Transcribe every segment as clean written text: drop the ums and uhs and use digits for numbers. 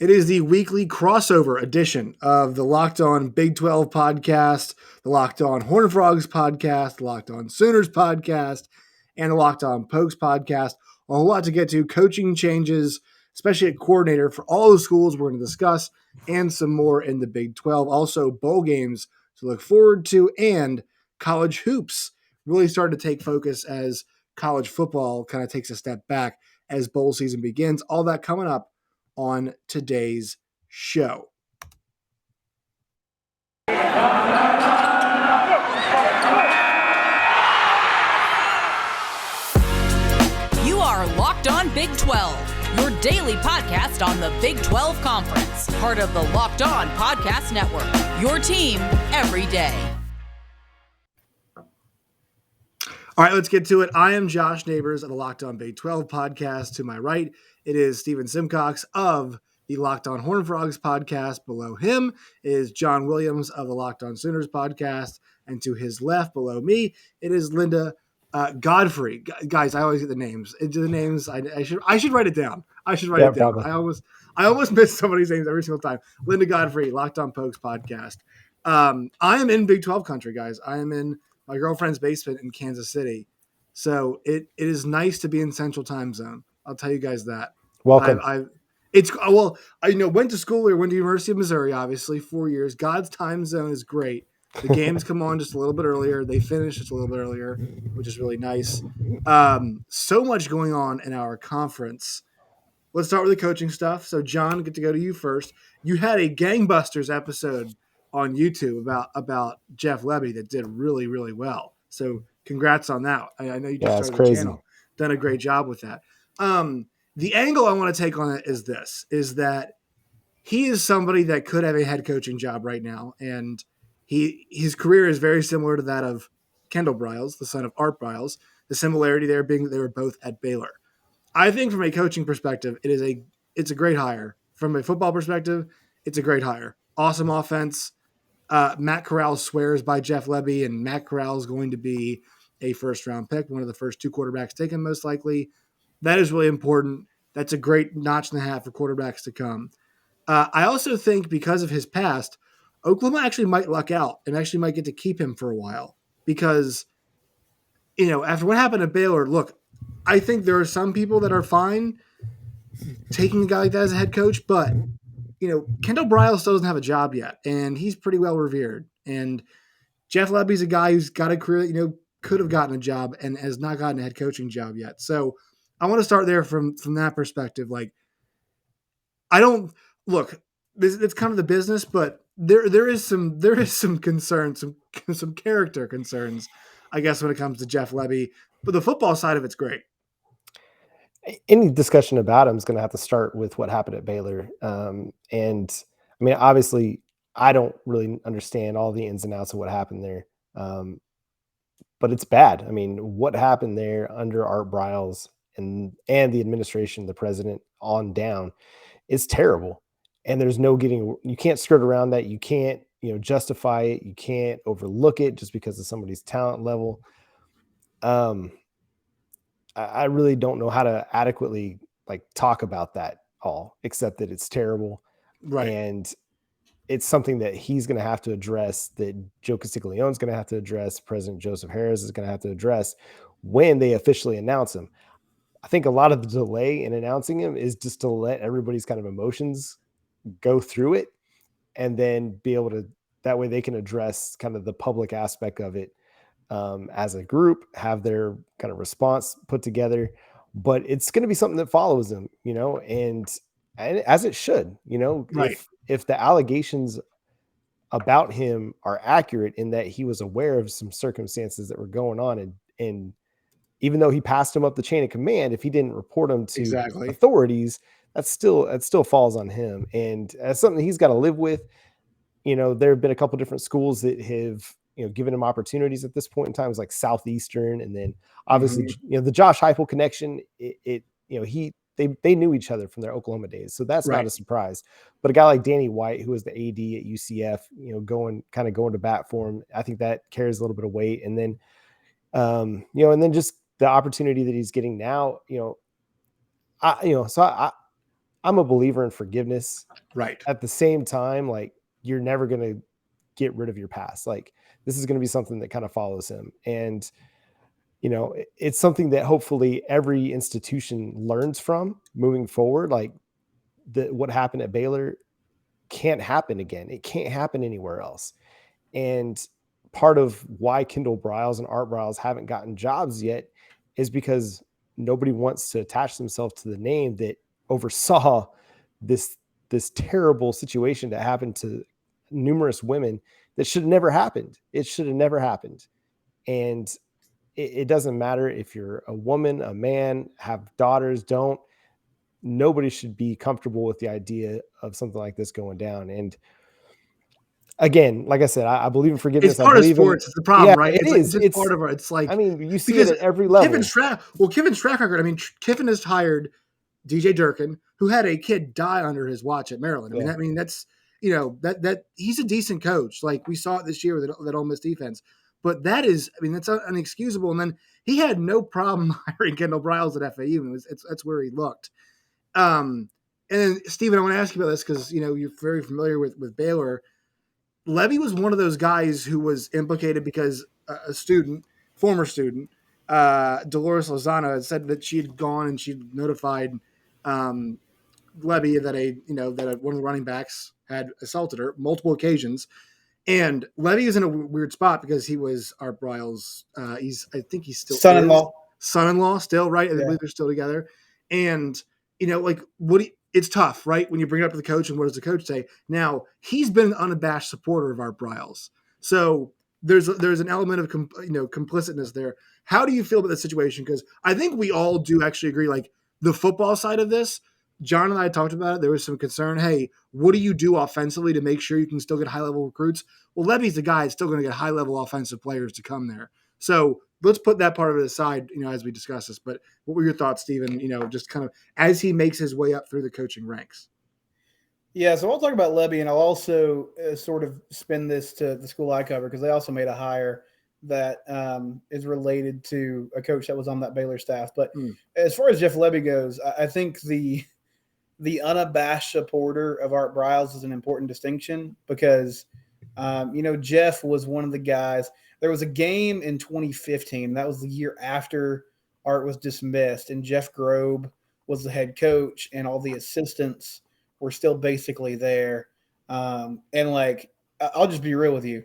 It is the weekly crossover edition of the Locked On Big 12 podcast, the Locked On Horned Frogs podcast, the Locked On Sooners podcast, and the Locked On Pokes podcast. A whole lot to get to. Coaching changes, especially at coordinator for all the schools we're going to discuss, and some more in the Big 12. Also, bowl games to look forward to, and college hoops really starting to take focus as college football kind of takes a step back as bowl season begins. All that coming up on today's show. You are Locked On Big 12, your daily podcast on the Big 12 Conference, part of the Locked On Podcast Network, your team every day. All right, let's get to it. I am Josh Neighbors of the Locked On Big 12 podcast. To my right, it is Stephen Simcox of the Locked On Horned Frogs podcast. Below him is John Williams of the Locked On Sooners podcast. And to his left, below me, it is Linda Godfrey. Guys, I always get the names. I should write it down. I should write it down. Probably. I almost miss somebody's names every single time. Linda Godfrey, Locked On Pokes podcast. I am in Big 12 country, guys. I am in my girlfriend's basement in Kansas City. So it is nice to be in Central Time Zone. I'll tell you guys that. Welcome. I went to school or went to University of Missouri, obviously, 4 years. God's time zone is great. The games come on just a little bit earlier. They finish just a little bit earlier, which is really nice. So much going on in our conference. Let's start with the coaching stuff. So, John, get to go to you first. You had a gangbusters episode on YouTube about Jeff Lebby that did really, really well. So congrats on that. I know you just started the channel. Done a great job with that. The angle I want to take on it is that he is somebody that could have a head coaching job right now. And his career is very similar to that of Kendall Briles, the son of Art Briles. The similarity there being that they were both at Baylor. I think from a coaching perspective, it's a great hire. From a football perspective, it's a great hire. Awesome offense. Matt Corral swears by Jeff Lebby, and Matt Corral is going to be a first-round pick, one of the first two quarterbacks taken most likely. That is really important. That's a great notch in the hat for quarterbacks to come. I also think because of his past, Oklahoma actually might luck out and actually might get to keep him for a while because, after what happened at Baylor, look, I think there are some people that are fine taking a guy like that as a head coach, but Kendall Briles still doesn't have a job yet, and he's pretty well revered. And Jeff Lebby's a guy who's got a career, could have gotten a job and has not gotten a head coaching job yet. So I want to start there from that perspective. Like, I don't look. It's kind of the business, but there is some concerns, some character concerns, I guess, when it comes to Jeff Lebby. But the football side of it's great. Any discussion about him is going to have to start with what happened at Baylor. And I mean, obviously, I don't really understand all the ins and outs of what happened there. But it's bad. I mean, what happened there under Art Briles and the administration, the president on down, is terrible. And there's you can't skirt around that. You can't, justify it. You can't overlook it just because of somebody's talent level. I really don't know how to adequately talk about that all, except that it's terrible. Right. And it's something that he's going to have to address, that Joe Castiglione is going to have to address, President Joseph Harris is going to have to address when they officially announce him. I think a lot of the delay in announcing him is just to let everybody's kind of emotions go through it and then be able to, that way they can address kind of the public aspect of it. As a group, have their kind of response put together, but it's going to be something that follows them, and as it should, right. If the allegations about him are accurate in that he was aware of some circumstances that were going on, and even though he passed him up the chain of command, if he didn't report them to authorities, that still falls on him, and that's something he's got to live with. There have been a couple different schools that have given him opportunities at this point in time. It's like Southeastern, and then obviously the Josh Heupel connection. They knew each other from their Oklahoma days, so that's not a surprise. But a guy like Danny White, who was the AD at UCF, going to bat for him, I think that carries a little bit of weight. And then, and then just the opportunity that he's getting now, I'm a believer in forgiveness. Right. At the same time, like, you're never going to get rid of your past. Like, this is going to be something that kind of follows him. And, it's something that hopefully every institution learns from moving forward. Like, what happened at Baylor can't happen again. It can't happen anywhere else. And part of why Kendall Briles and Art Briles haven't gotten jobs yet is because nobody wants to attach themselves to the name that oversaw this terrible situation that happened to numerous women that should have never happened. It should have never happened. And it doesn't matter if you're a woman, a man, have daughters, don't. Nobody should be comfortable with the idea of something like this going down. And again, like I said, I believe in forgiveness. It's part of sports. It's the problem, right? It's just part of it. It's like, I mean, you see it at every level. Kiffin's track record. I mean, Kiffin has hired DJ Durkin, who had a kid die under his watch at Maryland. I mean, that's that he's a decent coach. Like, we saw it this year with that Ole Miss defense. But that's inexcusable. And then he had no problem hiring Kendall Briles at FAU. That's where he looked. And then, Stephen, I want to ask you about this because you're very familiar with Baylor. Lebby was one of those guys who was implicated because a former student, Dolores Lozano, had said that she had gone and she'd notified Lebby that one of the running backs had assaulted her multiple occasions. And Lebby is in a weird spot because he was Art Briles. I think he's still son-in-law still, right? I believe they're still together. And it's tough, right? When you bring it up to the coach, and what does the coach say? Now, he's been an unabashed supporter of Art Briles. So there's an element of complicitness there. How do you feel about the situation? Because I think we all do actually agree, like, the football side of this, John and I talked about it. There was some concern. Hey, what do you do offensively to make sure you can still get high-level recruits? Well, Lebby's the guy that's still going to get high-level offensive players to come there. So let's put that part of it aside, as we discuss this. But what were your thoughts, Stephen, just kind of as he makes his way up through the coaching ranks? Yeah, so I'll talk about Lebby, and I'll also sort of spin this to the school I cover because they also made a hire that is related to a coach that was on that Baylor staff. But as far as Jeff Lebby goes, I think the unabashed supporter of Art Briles is an important distinction because, Jeff was one of the guys. There was a game in 2015. That was the year after Art was dismissed, and Jeff Grobe was the head coach, and all the assistants were still basically there. And I'll just be real with you.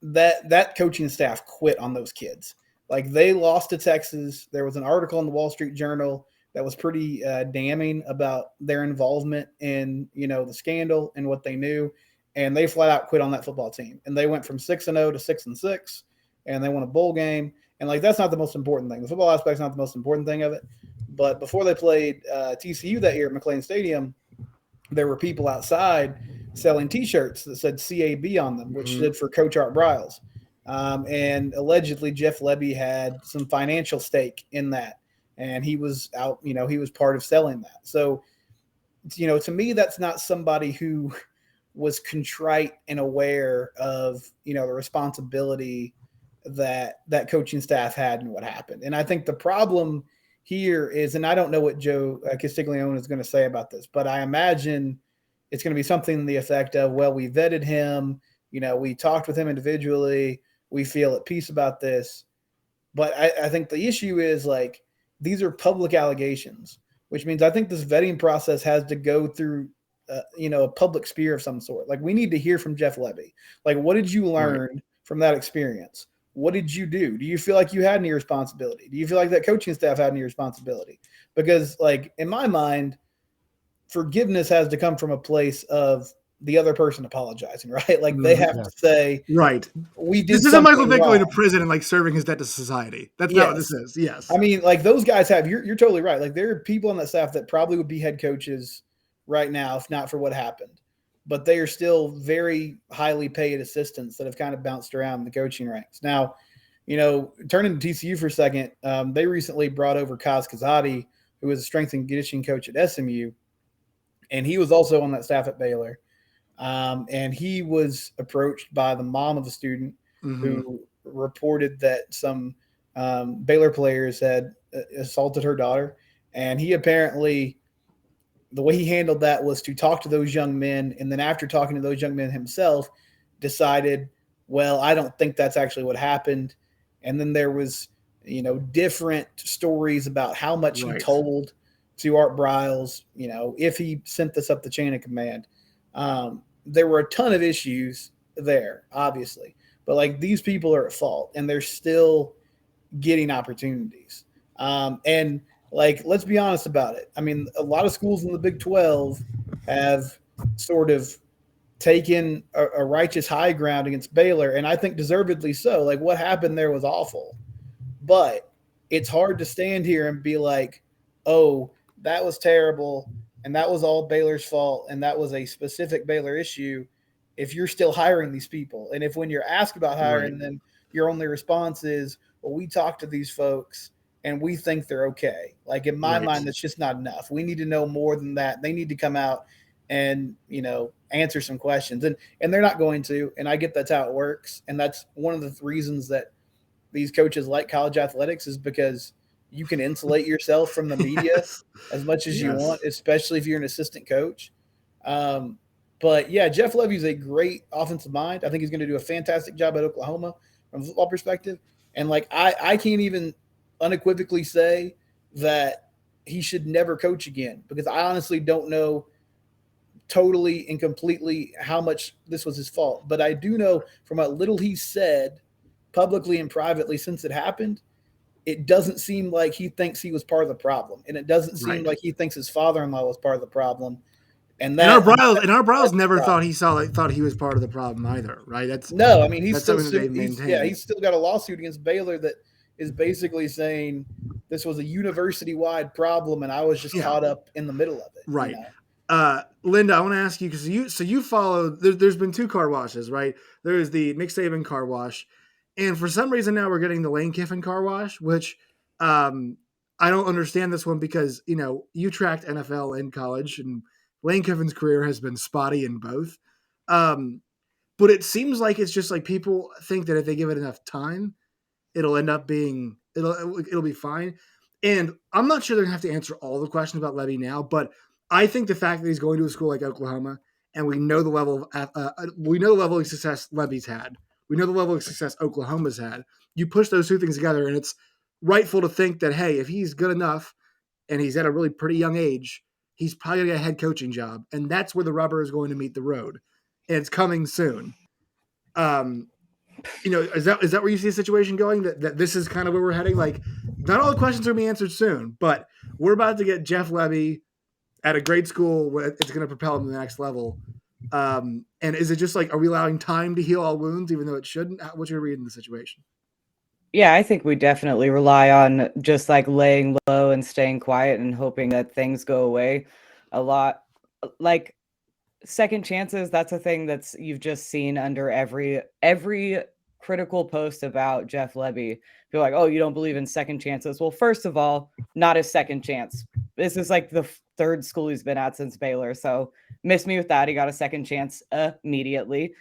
That coaching staff quit on those kids. Like, they lost to Texas. There was an article in the Wall Street Journal that was pretty damning about their involvement in, the scandal and what they knew. And they flat out quit on that football team. And they went from 6-0 to 6-6, and they won a bowl game. And that's not the most important thing. The football aspect is not the most important thing of it. But before they played TCU that year at McLean Stadium, there were people outside selling T-shirts that said CAB on them, which stood for Coach Art Briles. And allegedly Jeff Lebby had some financial stake in that. And he was out, he was part of selling that. So, to me, that's not somebody who was contrite and aware of, the responsibility that coaching staff had and what happened. And I think the problem here is, and I don't know what Joe Castiglione is going to say about this, but I imagine it's going to be something to the effect of, well, we vetted him, we talked with him individually, we feel at peace about this. But I think the issue is, like, these are public allegations, which means I think this vetting process has to go through, a public sphere of some sort. Like, we need to hear from Jeff Lebby. Like, what did you learn from that experience? What did you do? Do you feel like you had any responsibility? Do you feel like that coaching staff had any responsibility? Because, like, in my mind, forgiveness has to come from a place of the other person apologizing, right? Like, they have to say, right, we did. This isn't Michael Vick going to prison and, like, serving his debt to society. That's not what this is. Yes. I mean, like, those guys have, you're totally right. Like, there are people on that staff that probably would be head coaches right now, if not for what happened, but they are still very highly paid assistants that have kind of bounced around the coaching ranks. Now, turning to TCU for a second, they recently brought over Kaz Kazadi, who was a strength and conditioning coach at SMU, and he was also on that staff at Baylor. And he was approached by the mom of a student who reported that some Baylor players had assaulted her daughter. And he apparently the way he handled that was to talk to those young men. And then after talking to those young men himself, decided, well, I don't think that's actually what happened. And then there was, different stories about how much he told to Art Briles, if he sent this up the chain of command. There were a ton of issues there, obviously, but like these people are at fault and they're still getting opportunities. And like, let's be honest about it. I mean, a lot of schools in the Big 12 have sort of taken a righteous high ground against Baylor, and I think deservedly so. Like, what happened there was awful. But it's hard to stand here and be like, oh, that was terrible, and that was all Baylor's fault, and that was a specific Baylor issue, if you're still hiring these people. And if when you're asked about hiring them, your only response is, well, we talked to these folks, and we think they're okay. Like, in my mind, that's just not enough. We need to know more than that. They need to come out and, answer some questions. And they're not going to, and I get that's how it works. And that's one of the reasons that these coaches like college athletics, is because you can insulate yourself from the media as much as you want, especially if you're an assistant coach. But yeah, Jeff Lebby is a great offensive mind. I think he's going to do a fantastic job at Oklahoma from a football perspective. And like, I can't even unequivocally say that he should never coach again, because I honestly don't know totally and completely how much this was his fault. But I do know from what little he said publicly and privately since it happened, it doesn't seem like he thinks he was part of the problem. And it doesn't seem like he thinks his father-in-law was part of the problem. And Art Briles never thought he was part of the problem either, right? He's still he's still got a lawsuit against Baylor that is basically saying this was a university-wide problem, and I was just caught up in the middle of it. Right. Linda, I want to ask you, because you followed. There's been two car washes, right? There's the Nick Saban car wash, and for some reason now we're getting the Lane Kiffin car wash, which I don't understand this one, because you tracked NFL and college, and Lane Kiffin's career has been spotty in both. But it seems like it's just like people think that if they give it enough time, it'll end up being it'll be fine. And I'm not sure they're gonna have to answer all the questions about Lebby now, but I think the fact that he's going to a school like Oklahoma, and we know the level of success Lebby's had, we know the level of success Oklahoma's had. You push those two things together, and it's rightful to think that, hey, if he's good enough and he's at a really pretty young age, he's probably going to get a head coaching job, and that's where the rubber is going to meet the road, and it's coming soon. Is that where you see the situation going? That this is kind of where we're heading? Like, not all the questions are going to be answered soon, but we're about to get Jeff Lebby at a great school where it's going to propel him to the next level. And is it just like, are we allowing time to heal all wounds, even though it shouldn't? What's your read in the situation? Yeah, I think we definitely rely on just like laying low and staying quiet and hoping that things go away a lot. Like second chances, that's a thing that's you've just seen under every critical post about Jeff Lebby. Feel like, oh, you don't believe in second chances. Well, first of all, not a second chance. This is like the third school he's been at since Baylor. So miss me with that. He got a second chance immediately.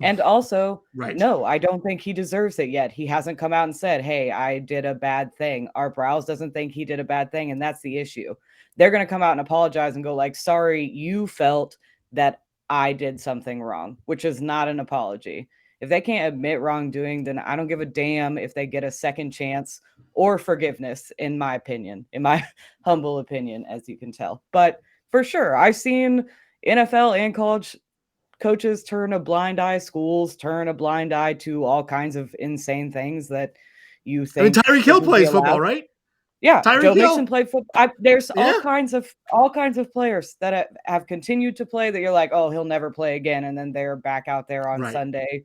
And also, no, I don't think he deserves it yet. He hasn't come out and said, hey, I did a bad thing. Art Briles doesn't think he did a bad thing, and that's the issue. They're going to come out and apologize and go like, sorry, you felt that I did something wrong, which is not an apology. If they can't admit wrongdoing, then I don't give a damn if they get a second chance or forgiveness, in my opinion, in my humble opinion, as you can tell. But for sure, I've seen NFL and college coaches turn a blind eye, schools turn a blind eye to all kinds of insane things that you think. Tyreek Hill plays football, right? Yeah, Tyreek Joe Hill. Mixon played football. There's all kinds of players that have continued to play that you're like, oh, he'll never play again, and then they're back out there on Sunday.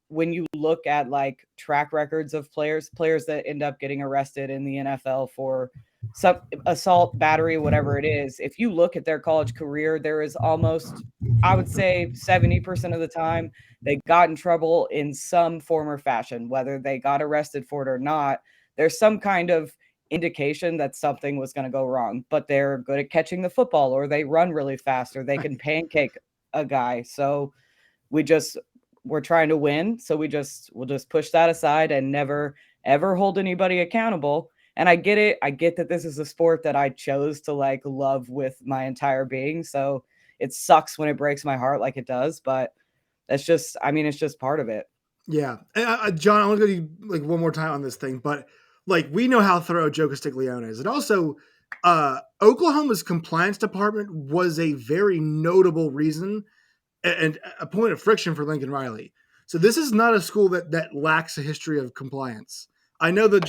When you look at like track records of players that end up getting arrested in the NFL for some assault, battery, whatever it is, if you look at their college career, there is almost, I would say 70% of the time they got in trouble in some form or fashion, whether they got arrested for it or not. There's some kind of indication that something was going to go wrong, but they're good at catching the football, or they run really fast, or they can pancake a guy. So we're trying to win. So we'll just push that aside and never, ever hold anybody accountable. And I get it. I get that this is a sport that I chose to like love with my entire being. So it sucks when it breaks my heart like it does, but it's just part of it. Yeah. And, John, I want to go to you like one more time on this thing, but like we know how thorough Joe Castiglione is. And also Oklahoma's compliance department was a very notable reason and a point of friction for Lincoln Riley. So this is not a school that lacks a history of compliance. I know the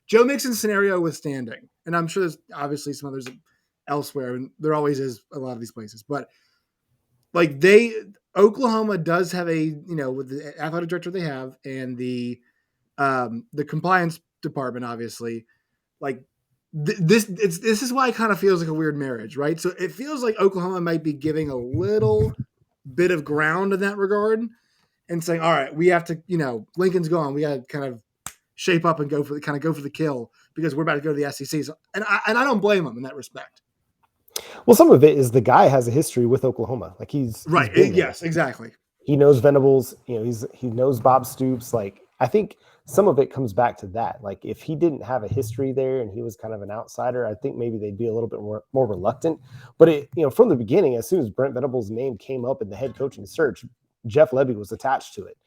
Joe Mixon scenario withstanding, and I'm sure there's obviously some others elsewhere, and there always is a lot of these places. But like Oklahoma does have with the athletic director they have and the compliance department, obviously, like this is why it kind of feels like a weird marriage, right? So it feels like Oklahoma might be giving a little bit of ground in that regard and saying, all right, we have to, Lincoln's gone. We got to kind of shape up and go for the kill because we're about to go to the SEC. So, and I don't blame them in that respect. Well, some of it is the guy has a history with Oklahoma. Like he's right. Yes, exactly. He knows Venables, he knows Bob Stoops. Like, I think some of it comes back to that. Like if he didn't have a history there and he was kind of an outsider, I think maybe they'd be a little bit more reluctant. But from the beginning, as soon as Brent Venables' name came up in the head coaching search, Jeff Lebby was attached to it,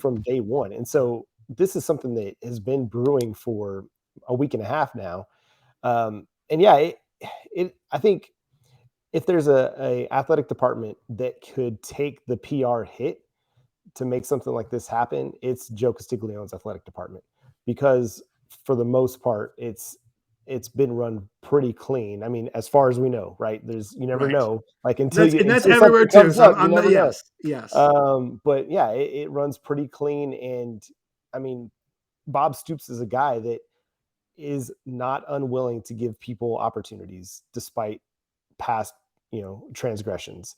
from day one. And so this is something that has been brewing for a week and a half now. I think if there's a athletic department that could take the PR hit to make something like this happen, it's Joe Castiglione's athletic department, because for the most part, it's been run pretty clean. I mean, as far as we know, right? You never know, like until that's everywhere too. So yes. But yeah, it runs pretty clean. And I mean, Bob Stoops is a guy that is not unwilling to give people opportunities despite past, transgressions.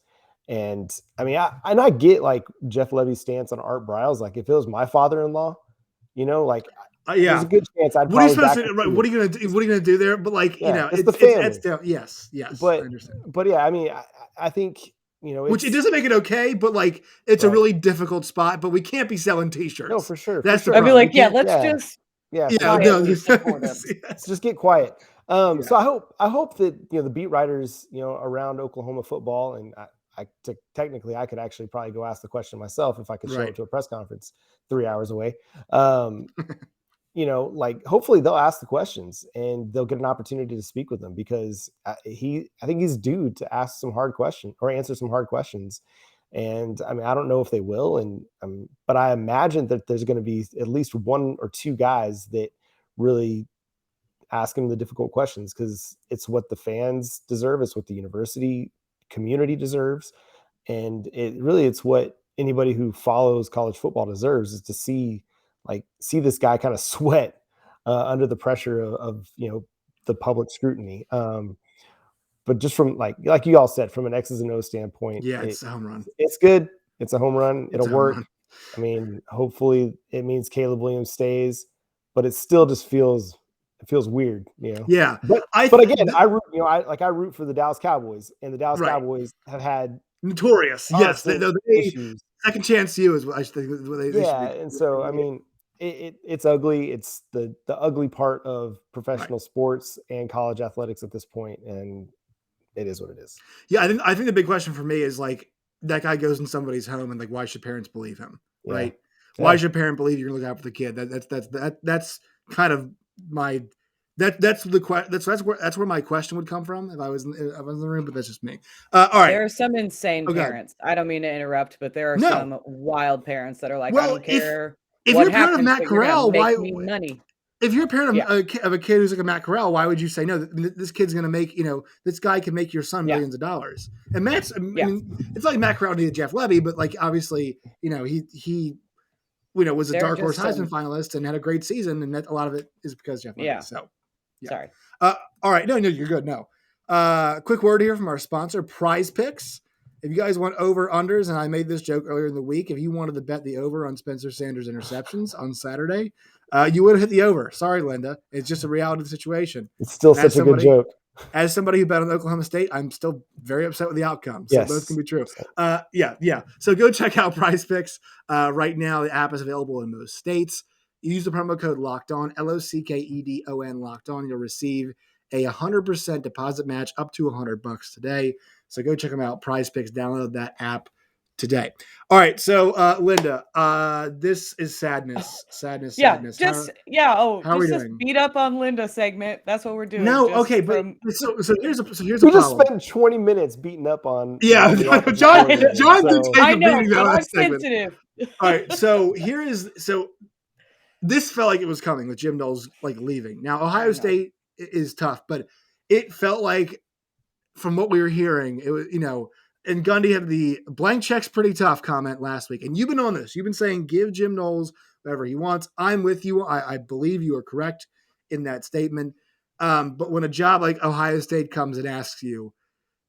And I mean, I get like Jeff Lebby's stance on Art Briles. Like if it was my father-in-law, there's a good chance I'd what probably are you gonna do there? But like, it's the family. Yes. But I understand. But yeah, I mean, I think, which it doesn't make it okay, but like it's a really difficult spot, but we can't be selling t-shirts. No, for sure. That's I'd be like, let's just get quiet. So I hope that, the beat writers, around Oklahoma football, and technically I could actually probably go ask the question myself if I could show up to a press conference 3 hours away. Like hopefully they'll ask the questions and they'll get an opportunity to speak with them, because I think he's due to ask some hard questions or answer some hard questions. And I mean, I don't know if they will. But I imagine that there's going to be at least one or two guys that really ask him the difficult questions, because it's what the fans deserve. It's what the university community deserves. And it's what anybody who follows college football deserves, is to see this guy kind of sweat under the pressure of the public scrutiny. But just from like you all said, from an X's and O's standpoint, it's a home run. It's good. It's a home run. It'll work. I mean, hopefully it means Caleb Williams stays, but it still just feels weird, Yeah. But again, I root for the Dallas Cowboys, and the Dallas Cowboys have had notorious. Yes. They issues. Second chance you is what I think. And so, I mean, it's ugly. It's the ugly part of professional sports and college athletics at this point, and it is what it is. Yeah, I think the big question for me is like, that guy goes in somebody's home, and like, why should parents believe him? Right? Yeah. Why should a parent believe you're gonna look out for the kid? That's kind of my that's where my question would come from if I was in the room, but that's just me. All right. There are some insane parents. I don't mean to interrupt, but there are some wild parents that are like, I don't care. If you're a parent of Matt Corral, why money? If you're a parent of a kid who's like a Matt Corral, why would you say no? This kid's going to make this guy can make your son millions of dollars. And Matt's, I mean, it's like Matt Corral needed Jeff Lebby, but like obviously, he was a dark horse Heisman finalist and had a great season, and that a lot of it is because Jeff Lebby. Yeah. So, sorry. All right, no, you're good. No, quick word here from our sponsor, Prize Picks. If you guys want over-unders, and I made this joke earlier in the week, if you wanted to bet the over on Spencer Sanders' interceptions on Saturday, you would have hit the over. Sorry, Linda. It's just a reality of the situation. It's still such a good joke. As somebody who bet on Oklahoma State, I'm still very upset with the outcome. So both can be true. Yeah. So go check out Prize Picks right now. The app is available in most states. use the promo code Locked On, LOCKEDON, Locked On. You'll receive a 100% deposit match up to $100 today. So go check them out. Prize Picks. Download that app today. All right. So Linda, this is sadness. Sadness. Yeah, Sadness. just how are we just this doing? beat up on Linda segment. That's what we're doing. No, just okay, but from so here's a We just problem. spent 20 minutes beating up on Yeah, on the offensive John coordinator, did so- take I a know, beating but that I'm last segment. sensitive. All right, so this felt like it was coming with Jim Knowles like leaving. Now Ohio State is tough, but it felt like from what we were hearing, it was and Gundy had the blank check's pretty tough comment last week, and you've been on this. You've been saying give Jim Knowles whatever he wants. I'm with you. I believe you are correct in that statement. But when a job like Ohio State comes and asks you,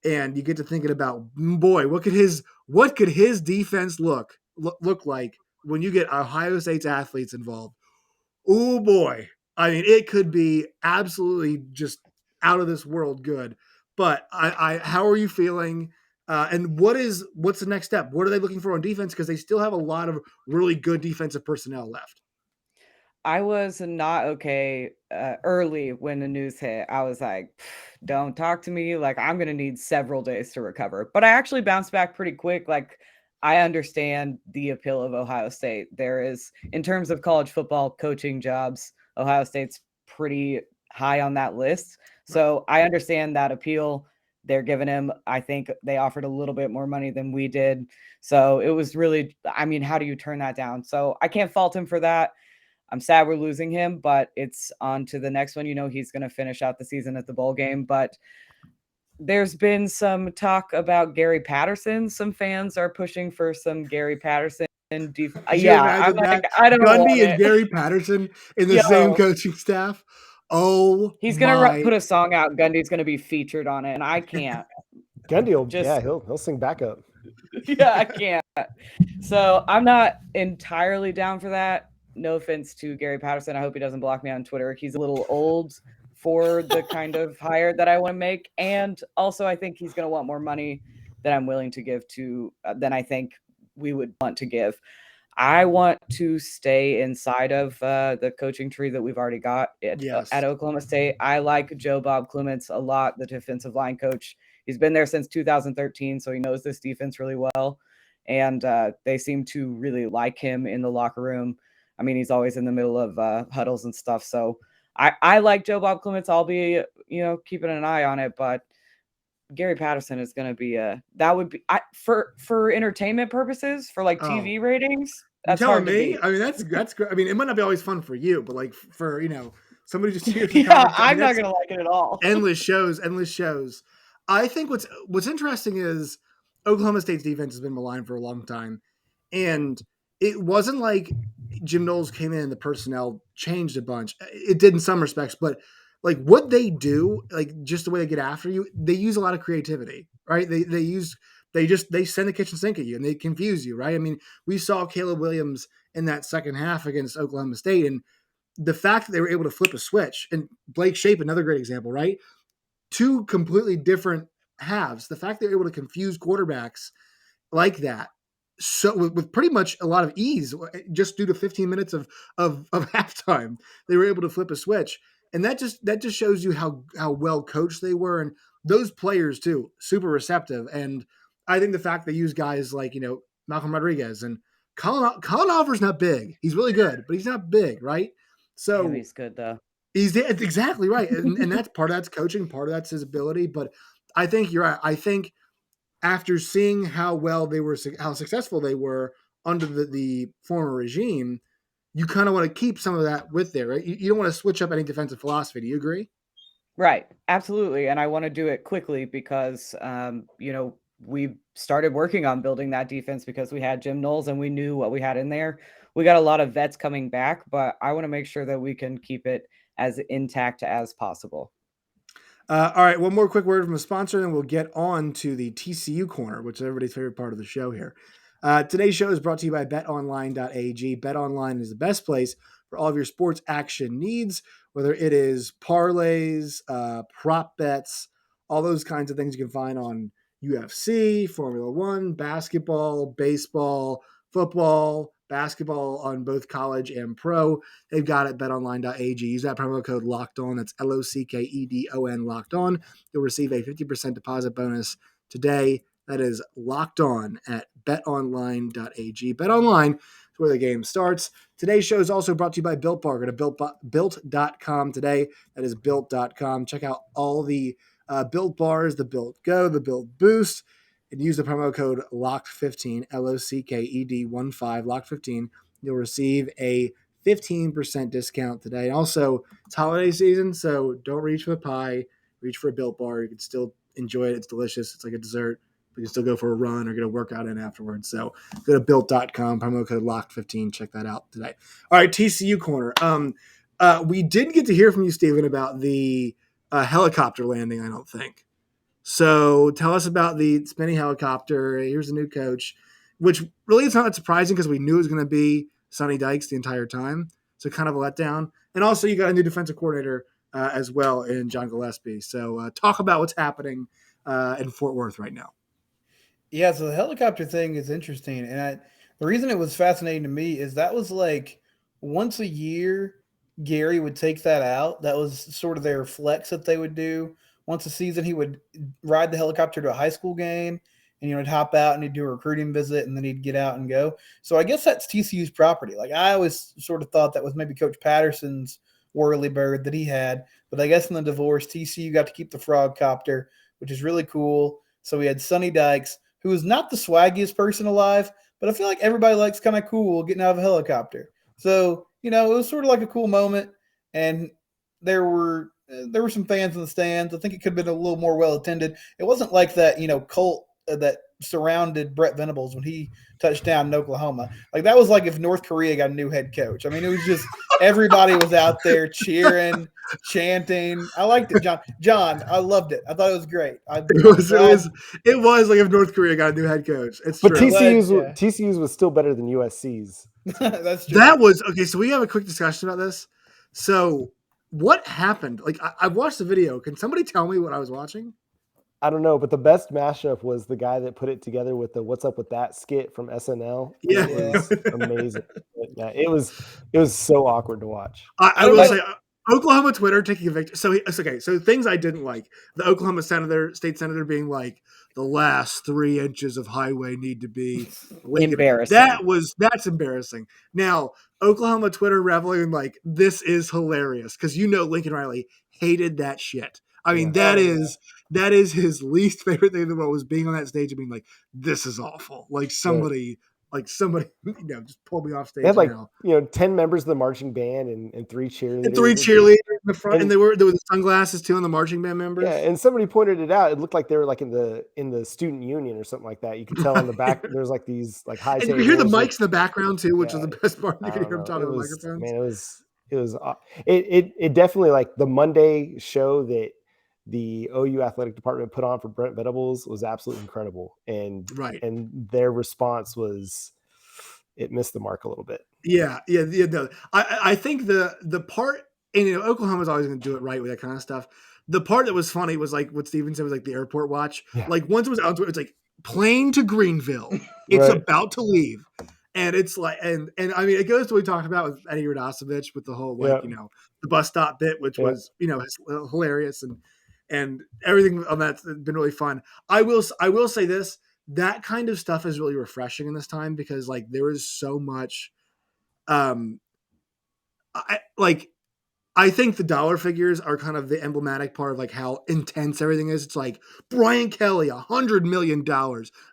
and you get to thinking about, boy, what could his defense look like when you get Ohio State's athletes involved? Oh boy, I mean, it could be absolutely just out of this world good. But how are you feeling? And what's the next step? What are they looking for on defense? Because they still have a lot of really good defensive personnel left. I was not okay early when the news hit. I was like, don't talk to me. Like, I'm going to need several days to recover. But I actually bounced back pretty quick. Like, I understand the appeal of Ohio State. There is, in terms of college football coaching jobs, Ohio State's pretty high on that list. So I understand that appeal. They're giving him, I think they offered a little bit more money than we did. So it was really, I mean, how do you turn that down? So I can't fault him for that. I'm sad we're losing him, but it's on to the next one. He's going to finish out the season at the bowl game, but there's been some talk about Gary Patterson. Some fans are pushing for some Gary Patterson. Yeah, I'm like, I don't know. Gundy and Gary Patterson in the same coaching staff. Oh, he's going to put a song out. Gundy's going to be featured on it, and I can't. Gundy will, he'll sing backup. Yeah, I can't. So I'm not entirely down for that. No offense to Gary Patterson. I hope he doesn't block me on Twitter. He's a little old for the kind of hire that I want to make. And also, I think he's going to want more money than I'm willing to give to, than I think we would want to give. I want to stay inside of the coaching tree that we've already got at Oklahoma State. I like Joe Bob Clements a lot, the defensive line coach. He's been there since 2013, so he knows this defense really well. And they seem to really like him in the locker room. I mean, he's always in the middle of huddles and stuff. So I like Joe Bob Clements. I'll be, keeping an eye on it. But Gary Patterson is going to be that would be for entertainment purposes, for like TV ratings. That's hard to beat. I mean, that's great. I mean, it might not be always fun for you, but like for somebody just here. I'm not going to like it at all. Endless shows. I think what's interesting is Oklahoma State's defense has been maligned for a long time, and it wasn't like Jim Knowles came in and the personnel changed a bunch. It did in some respects, but like what they do, like just the way they get after you, they use a lot of creativity, right? They send the kitchen sink at you and they confuse you, right? I mean, we saw Caleb Williams in that second half against Oklahoma State, and the fact that they were able to flip a switch, and Blake Shape, another great example, right? Two completely different halves. The fact they're able to confuse quarterbacks like that, so with pretty much a lot of ease, just due to 15 minutes of halftime, they were able to flip a switch, and that just shows you how well coached they were, and those players too, super receptive. And I think the fact they use guys like Malcolm Rodriguez and Colin Oliver's not big. He's really good, but he's not big, right? So he's good though. He's exactly right, and that's part of that's coaching, part of that's his ability. But I think you're right. I think after seeing how successful they were under the former regime, you kind of want to keep some of that with there, right? You don't want to switch up any defensive philosophy. Do you agree? Right. Absolutely. And I want to do it quickly because, we started working on building that defense because we had Jim Knowles and we knew what we had in there. We got a lot of vets coming back, but I want to make sure that we can keep it as intact as possible. All right, one more quick word from a sponsor, and we'll get on to the TCU corner, which is everybody's favorite part of the show here. Today's show is brought to you by betonline.ag. BetOnline is the best place for all of your sports action needs, whether it is parlays, prop bets, all those kinds of things you can find on UFC, Formula One, basketball, baseball, football, basketball on both college and pro. They've got it betonline.ag. Use that promo code Locked On. That's LOCKEDON Locked On. You'll receive a 50% deposit bonus today. That is Locked On at betonline.ag. BetOnline is where the game starts. Today's show is also brought to you by Built Bar. Go to built.com today. That is built.com. Check out all the Built Bars, the Built Go, the Built Boost, and use the promo code LOCKED15, LOCKED15, LOCKED15. You'll receive a 15% discount today. And also, it's holiday season, so don't reach for the pie. Reach for a Built Bar. You can still enjoy it. It's delicious. It's like a dessert. You can still go for a run or get a workout in afterwards. So go to built.com, promo code LOCKED15. Check that out today. All right, TCU Corner. We didn't get to hear from you, Stephen, about the helicopter landing, I don't think. So tell us about the spinning helicopter. Here's a new coach, which really is not that surprising because we knew it was going to be Sonny Dykes the entire time. So kind of a letdown. And also you got a new defensive coordinator as well in John Gillespie. So talk about what's happening in Fort Worth right now. Yeah, so the helicopter thing is interesting. And the reason it was fascinating to me is that was like once a year, Gary would take that out. That was sort of their flex that they would do. Once a season, he would ride the helicopter to a high school game, and he'd hop out and he'd do a recruiting visit, and then he'd get out and go. So I guess that's TCU's property. Like I always sort of thought that was maybe Coach Patterson's whirly bird that he had, but I guess in the divorce, TCU got to keep the frog copter, which is really cool. So we had Sonny Dykes, who is not the swaggiest person alive, but I feel like everybody likes kind of cool getting out of a helicopter. So, it was sort of like a cool moment, and there were some fans in the stands. I think it could have been a little more well attended. It wasn't like that, cult that surrounded Brett Venables when he touched down in Oklahoma. Like that was like if North Korea got a new head coach. I mean, it was just everybody was out there cheering, chanting. I liked it, John. I loved it. I thought it was great. It was like if North Korea got a new head coach. It's but true. TCU's was still better than USC's. That's true. That was okay. So we have a quick discussion about this. So what happened? Like I watched the video. Can somebody tell me what I was watching? I don't know, but the best mashup was the guy that put it together with the "What's Up with That" skit from SNL. Yeah, it was amazing. Yeah, it was so awkward to watch. I will say Oklahoma Twitter taking a victory. So it's okay. So things I didn't like: the Oklahoma state senator being like, "The last 3 inches of highway need to be embarrassing." That's embarrassing. Now Oklahoma Twitter reveling in like this is hilarious because Lincoln Riley hated that shit. I mean, that is his least favorite thing in the world was being on that stage and being like, "This is awful." Like somebody, just pull me off stage. They had 10 members of the marching band and 3 cheerleaders. And 3 cheerleaders in the front, and there were the sunglasses too on the marching band members. Yeah, and somebody pointed it out. It looked like they were like in the student union or something like that. You could tell on the back there's like these like high. And you hear the mics in the background too, which was the best part. You could hear them talking to the microphones. Man, it definitely like the Monday show that the OU athletic department put on for Brent Venables was absolutely incredible. And their response was it missed the mark a little bit. Yeah. No. I think the part, and Oklahoma's always going to do it right with that kind of stuff. The part that was funny was like what Steven said was like the airport watch. Yeah. Like once it was out, it's like plane to Greenville. It's about to leave. And it's like, and I mean, it goes to what we talked about with Eddie Radosevich with the whole, the bus stop bit, which was, hilarious and everything on that's been really fun. I will say this, that kind of stuff is really refreshing in this time because like there is so much, I think the dollar figures are kind of the emblematic part of like how intense everything is. It's like Brian Kelly, $100 million,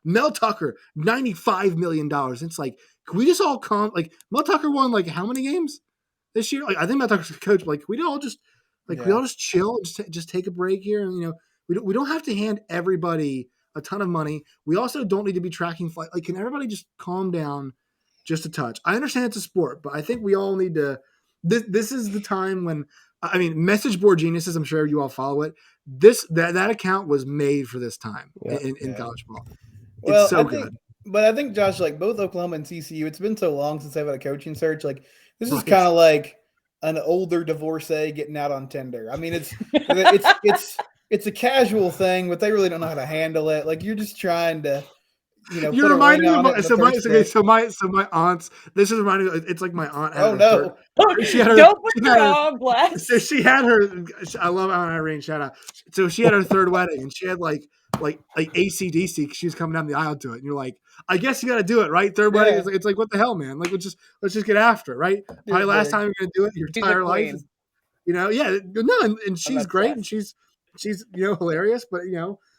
Mel Tucker, $95 million. It's like, can we just all come? Like Mel Tucker won like how many games this year? Like I think Mel Tucker's a coach. But, like we all just chill and just take a break here. And we don't have to hand everybody a ton of money. We also don't need to be tracking flight. Like can everybody just calm down just a touch? I understand it's a sport, but I think we all need to. This is the time when, I mean, message board geniuses, I'm sure you all follow it. That account was made for this time in college ball. It's so good. But I think, Josh, like both Oklahoma and TCU, it's been so long since they've had a coaching search. Like this is kind of like an older divorcee getting out on Tinder. I mean, it's a casual thing, but they really don't know how to handle it. Like you're just trying to You put a ring reminded me on of it. so my aunts. This is reminding me. It's like my aunt had Oh no! she had her. Don't put She her had her on blast. so she had her. I love Aunt Irene. Shout out. So she had her third wedding, and she had like AC/DC. She was coming down the aisle to it, and you're like, I guess you got to do it, right? Third wedding. Yeah. It's like what the hell, man? Like let's just get after it, right? Probably last time you're gonna do it your She's a entire life. queen. Yeah, no, and she's great, and she's hilarious, but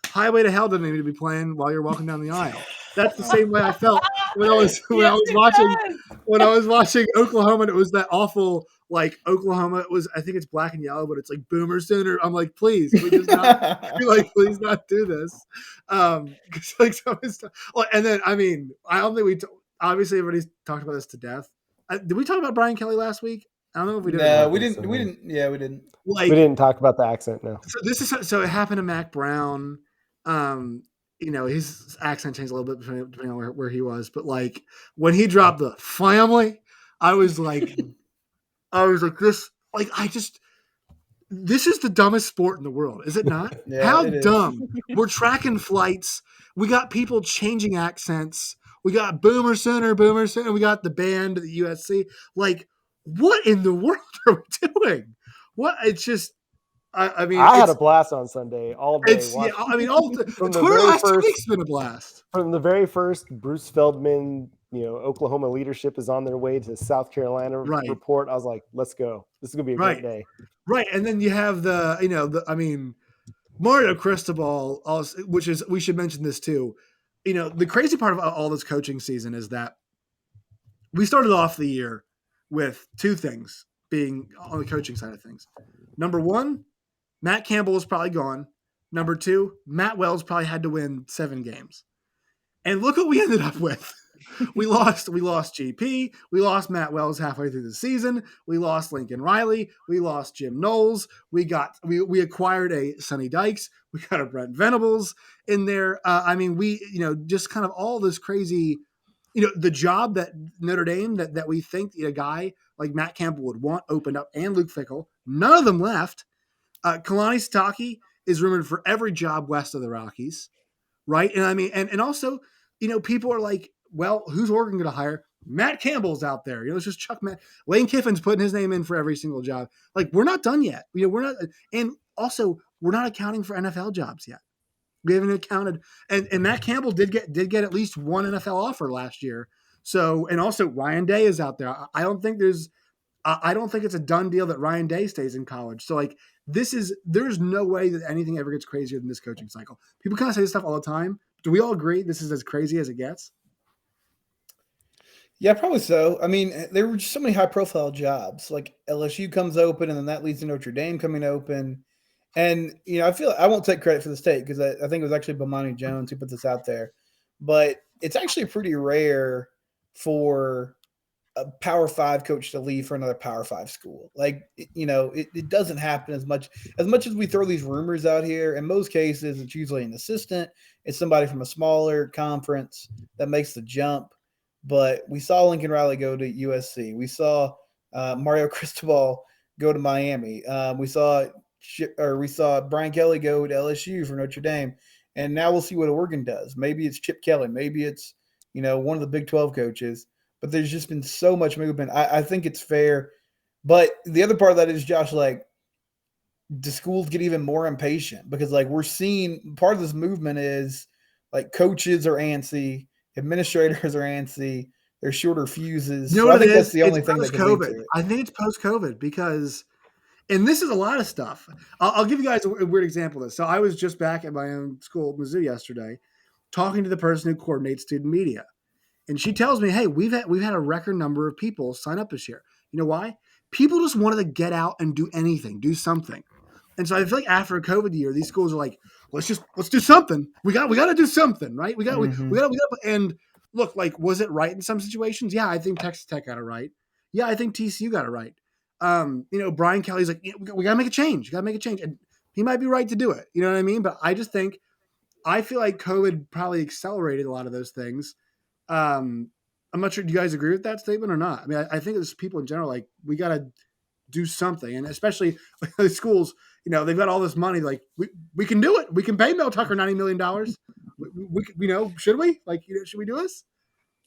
Highway to Hell doesn't need to be playing while you're walking down the aisle. That's the same way I felt when I was watching Oklahoma, and it was that awful Oklahoma. It was, I think it's black and yellow, but it's like Boomer Sooner. I'm like, please, can we just not please not do this. Because some of this stuff. Well, and then I don't think obviously everybody's talked about this to death. Did we talk about Brian Kelly last week? I don't know if we did. No, we didn't. We didn't. Yeah, we didn't. We didn't talk about the accent. No. So it happened to Mac Brown. His accent changed a little bit depending on where he was, but when he dropped the family, I was like this. This is the dumbest sport in the world, is it not? Yeah, How it is. dumb! We're tracking flights. We got people changing accents. We got Boomer Sooner. We got the band at the USC. What in the world are we doing? What? It's just. I had a blast on Sunday all day. Twitter last 2 weeks has been a blast. From the very first, Bruce Feldman, Oklahoma leadership is on their way to South Carolina report. I was like, let's go. This is gonna be a great day. Right, and then you have Mario Cristobal, also, which is, we should mention this too. The crazy part of all this coaching season is that we started off the year with two things being on the coaching side of things. Number one, Matt Campbell was probably gone. Number two, Matt Wells probably had to win 7 games. And look what we ended up with. We lost GP. We lost Matt Wells halfway through the season. We lost Lincoln Riley. We lost Jim Knowles. We acquired a Sonny Dykes. We got a Brent Venables in there. Just kind of all this crazy, the job that Notre Dame that we think a guy like Matt Campbell would want opened up, and Luke Fickell. None of them left. Kalani Sitake is rumored for every job west of the Rockies, right? And and also, people are like, well, who's Oregon going to hire? Matt Campbell's out there. It's just Chuck Matt. Lane Kiffin's putting his name in for every single job. We're not done yet. We're not, and also we're not accounting for NFL jobs yet. We haven't accounted, and Matt Campbell did get at least one NFL offer last year. So, and also Ryan Day is out there. I don't think it's a done deal that Ryan Day stays in college. So there's no way that anything ever gets crazier than this coaching cycle. People kind of say this stuff all the time. Do we all agree this is as crazy as it gets? Yeah, probably so. There were just so many high profile jobs. LSU comes open, and then that leads to Notre Dame coming open. And, I feel I won't take credit for the state because I think it was actually Bomani Jones who put this out there. But it's actually pretty rare for a Power 5 coach to leave for another Power 5 school. It doesn't happen as much as we throw these rumors out here. In most cases, it's usually an assistant. It's somebody from a smaller conference that makes the jump. But we saw Lincoln Riley go to USC. We saw Mario Cristobal go to Miami. We saw Brian Kelly go to LSU for Notre Dame. And now we'll see what Oregon does. Maybe it's Chip Kelly. Maybe it's, one of the Big 12 coaches. But there's just been so much movement. I think it's fair. But the other part of that is, Josh, the schools get even more impatient because, we're seeing part of this movement is, coaches are antsy, administrators are antsy, they're shorter fuses. I think that's the only thing that can lead to it. I think it's post-COVID because – and this is a lot of stuff. I'll give you guys a weird example of this. So I was just back at my own school, Mizzou, yesterday, talking to the person who coordinates student media. And she tells me, hey, we've had a record number of people sign up this year. You know why? People just wanted to get out and do anything, do something. And so I feel like after a COVID year, these schools are like, let's do something. We got to do something, right? We got and look, was it right in some situations? Yeah, I think Texas Tech got it right. Yeah, I think TCU got it right. Brian Kelly's like, we got to make a change. And he might be right to do it. You know what I mean? But I feel like COVID probably accelerated a lot of those things. I'm not sure. Do you guys agree with that statement or not? I think it's people in general, we got to do something. And especially the schools, they've got all this money. We can do it. We can pay Mel Tucker $90 million. should we should we do this?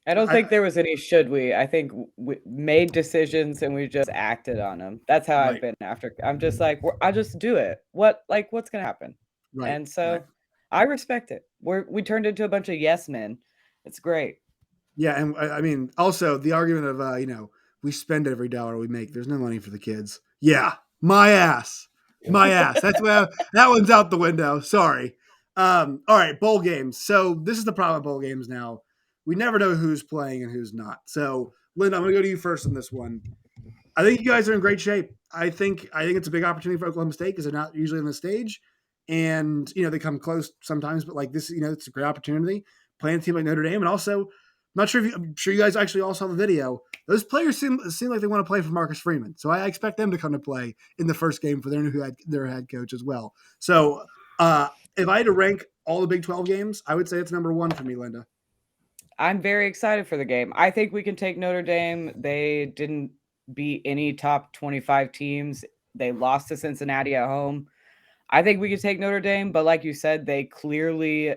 I don't think there was any should we. I think we made decisions and we just acted on them. That's how I've been after. I'm just like, I'll just do it. What's going to happen? Right. And so I respect it. We turned into a bunch of yes men. It's great. Yeah. And I mean, also the argument of, we spend every dollar we make. There's no money for the kids. Yeah. My ass. That's where that one's out the window. Sorry. All right. Bowl games. So this is the problem with bowl games now. We never know who's playing and who's not. So, Linda, I'm going to go to you first on this one. I think you guys are in great shape. I think it's a big opportunity for Oklahoma State because they're not usually on the stage. And, they come close sometimes. But, like, this, it's a great opportunity. Playing a team like Notre Dame. And also, I'm sure you guys actually all saw the video. Those players seem like they want to play for Marcus Freeman. So I expect them to come to play in the first game for their head coach as well. So if I had to rank all the Big 12 games, I would say it's number one for me, Linda. I'm very excited for the game. I think we can take Notre Dame. They didn't beat any top 25 teams. They lost to Cincinnati at home. I think we could take Notre Dame, but like you said, they clearly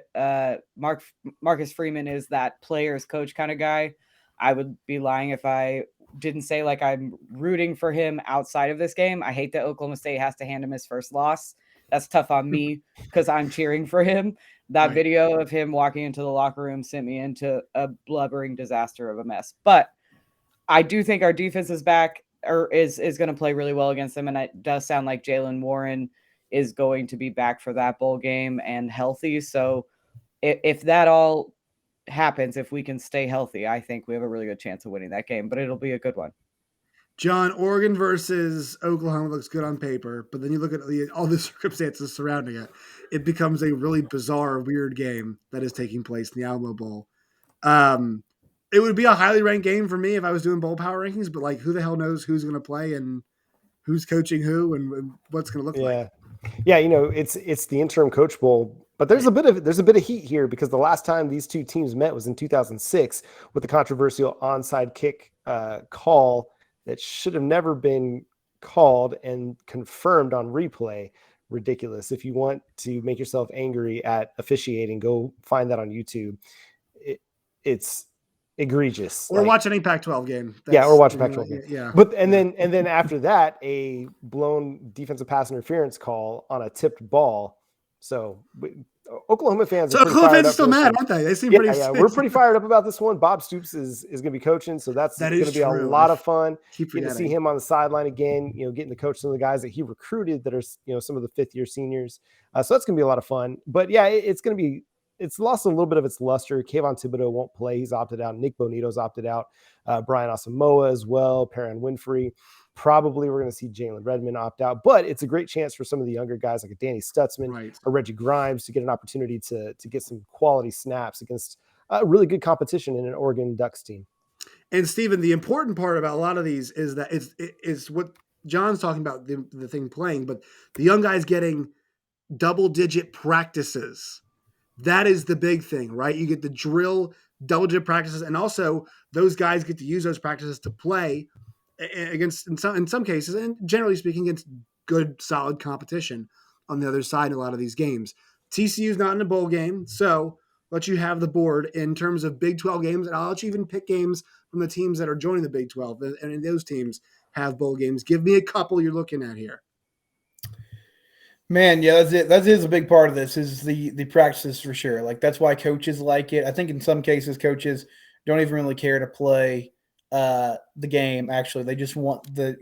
Marcus Freeman is that player's coach kind of guy. I would be lying if I didn't say like I'm rooting for him outside of this game. I hate that Oklahoma State has to hand him his first loss. That's tough on me because I'm cheering for him. That video of him walking into the locker room sent me into a blubbering disaster of a mess. But I do think our defense is back or is going to play really well against them. And it does sound like Jalen Warren is going to be back for that bowl game and healthy. So if that all happens, if we can stay healthy, I think we have a really good chance of winning that game, but it'll be a good one. John, Oregon versus Oklahoma looks good on paper, but then you look at all the circumstances surrounding it. It becomes a really bizarre, weird game that is taking place in the Alamo Bowl. It would be a highly ranked game for me if I was doing bowl power rankings, but like, who the hell knows who's going to play and who's coaching who and what's going to look like. Yeah, it's the interim coach bowl, but there's a bit of heat here because the last time these two teams met was in 2006 with the controversial onside kick call that should have never been called and confirmed on replay. Ridiculous. If you want to make yourself angry at officiating, go find that on YouTube. It's egregious. Or watch any Pac-12 game. Or watch a Pac-12 game. Yeah. But and then after that, a blown defensive pass interference call on a tipped ball. So Oklahoma fans are still mad, aren't they? They seem pretty. Yeah, we're pretty fired up about this one. Bob Stoops is going to be coaching, so that's going to be a lot of fun. Getting to see him on the sideline again. Getting to coach some of the guys that he recruited that are some of the fifth-year seniors. So that's going to be a lot of fun. But yeah, it's going to be. It's lost a little bit of its luster. Kayvon Thibodeau won't play. He's opted out. Nick Bonito's opted out. Brian Asamoah as well. Perrin Winfrey. Probably we're going to see Jalen Redmond opt out. But it's a great chance for some of the younger guys like a Danny Stutzman or Reggie Grimes to get an opportunity to get some quality snaps against a really good competition in an Oregon Ducks team. And Stephen, the important part about a lot of these is that it's what John's talking about, the thing playing, but the young guys getting double-digit practices. That is the big thing, right? You get the drill, double-digit practices, and also those guys get to use those practices to play against, in some cases, and generally speaking, against good, solid competition on the other side in a lot of these games. TCU's not in a bowl game, so let you have the board in terms of Big 12 games, and I'll let you even pick games from the teams that are joining the Big 12, and those teams have bowl games. Give me a couple you're looking at here. Man, yeah, that's it. That is a big part of this is the practices for sure. Like that's why coaches like it. I think in some cases coaches don't even really care to play the game. Actually, they just want the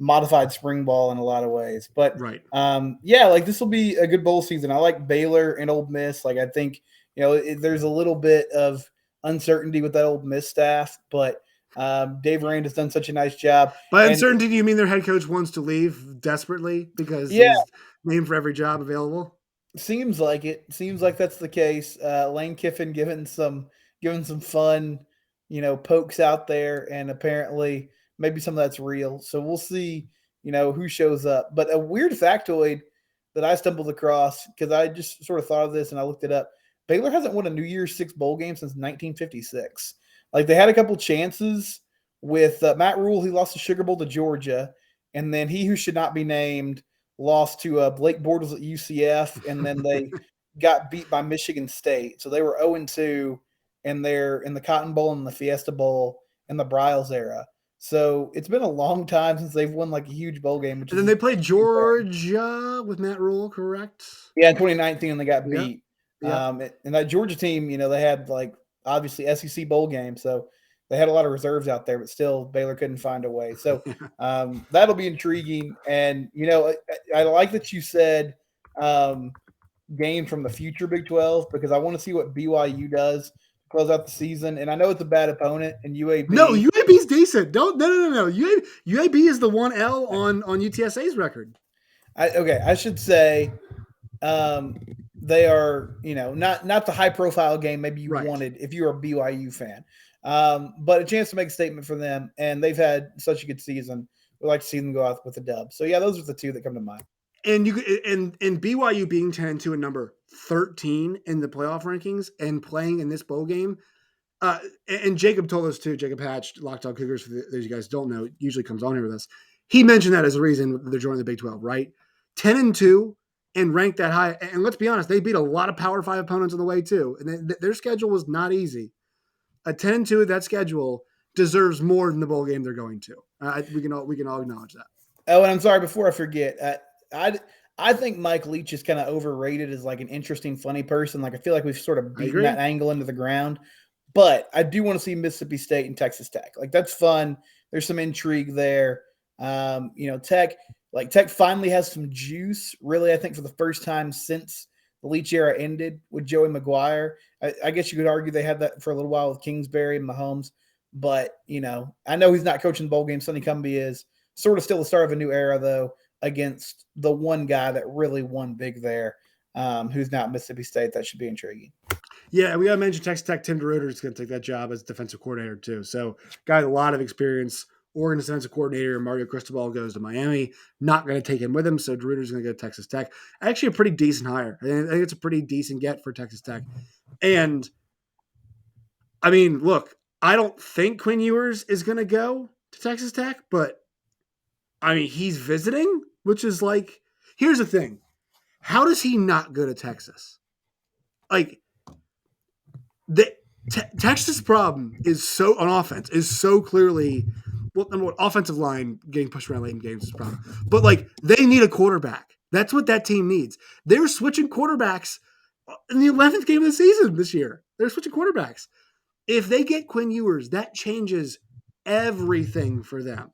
modified spring ball in a lot of ways. But like this will be a good bowl season. I like Baylor and Ole Miss. Like I think there's a little bit of uncertainty with that Ole Miss staff, but Dave Aranda's done such a nice job. By uncertainty, do you mean their head coach wants to leave desperately because he's named for every job available? Seems like it. Seems like that's the case. Lane Kiffin giving some fun, pokes out there, and apparently maybe some of that's real. So we'll see, who shows up. But a weird factoid that I stumbled across because I just sort of thought of this and I looked it up. Baylor hasn't won a New Year's Six bowl game since 1956. Like they had a couple chances with Matt Rule. He lost the Sugar Bowl to Georgia, and then he who should not be named lost to Blake Bortles at UCF, and then got beat by Michigan State. So they were 0-2 in the Cotton Bowl and the Fiesta Bowl in the Bryles era. So it's been a long time since they've won like a huge bowl game. And then they played Georgia with Matt Rule, correct? Yeah, in 2019 and they got Yep. beat. Yep. And that Georgia team, they had like obviously SEC bowl game, so they had a lot of reserves out there, but still Baylor couldn't find a way. So that'll be intriguing. And I like that you said game from the future Big 12 because I want to see what BYU does to close out the season. And I know it's a bad opponent and UAB. No, UAB's decent. No. UAB is the 1L on UTSA's record. I should say they are, not the high profile game maybe you wanted if you're a BYU fan. But a chance to make a statement for them, and they've had such a good season. We'd like to see them go out with a dub. So yeah, those are the two that come to mind. And BYU being 10-2 and number 13 in the playoff rankings and playing in this bowl game. And Jacob told us too, Jacob Hatch, Locked On Cougars, for those you guys don't know, usually comes on here with us. He mentioned that as a reason they're joining the Big 12, right? 10-2 and ranked that high. And let's be honest, they beat a lot of Power 5 opponents on the way too. And their schedule was not easy. A 10-2 that schedule deserves more than the bowl game they're going to. We can all acknowledge that. Oh, and I'm sorry, before I forget, I think Mike Leach is kind of overrated as like an interesting, funny person. Like I feel like we've sort of beaten that angle into the ground. But I do want to see Mississippi State and Texas Tech. Like that's fun. There's some intrigue there. Tech finally has some juice, really, I think for the first time since the Leach era ended with Joey McGuire. I guess you could argue they had that for a little while with Kingsbury and Mahomes. But, I know he's not coaching the bowl game. Sonny Cumbie is sort of still the start of a new era, though, against the one guy that really won big there, who's now at Mississippi State. That should be intriguing. Yeah, we got to mention Texas Tech. Tim DeRuyter is going to take that job as defensive coordinator, too. So, guy with a lot of experience. Oregon's defensive coordinator, Mario Cristobal, goes to Miami. Not going to take him with him, so DeRuyter's going to go to Texas Tech. Actually, a pretty decent hire. I think it's a pretty decent get for Texas Tech. And, I mean, look, I don't think Quinn Ewers is going to go to Texas Tech, but, I mean, he's visiting, which is like, here's the thing. How does he not go to Texas? Like, Texas' problem is so, on offense, is so clearly, well, number one, offensive line getting pushed around late in games is a problem. But, like, they need a quarterback. That's what that team needs. They're switching quarterbacks in the 11th game of the season this year. They're switching quarterbacks. If they get Quinn Ewers, that changes everything for them.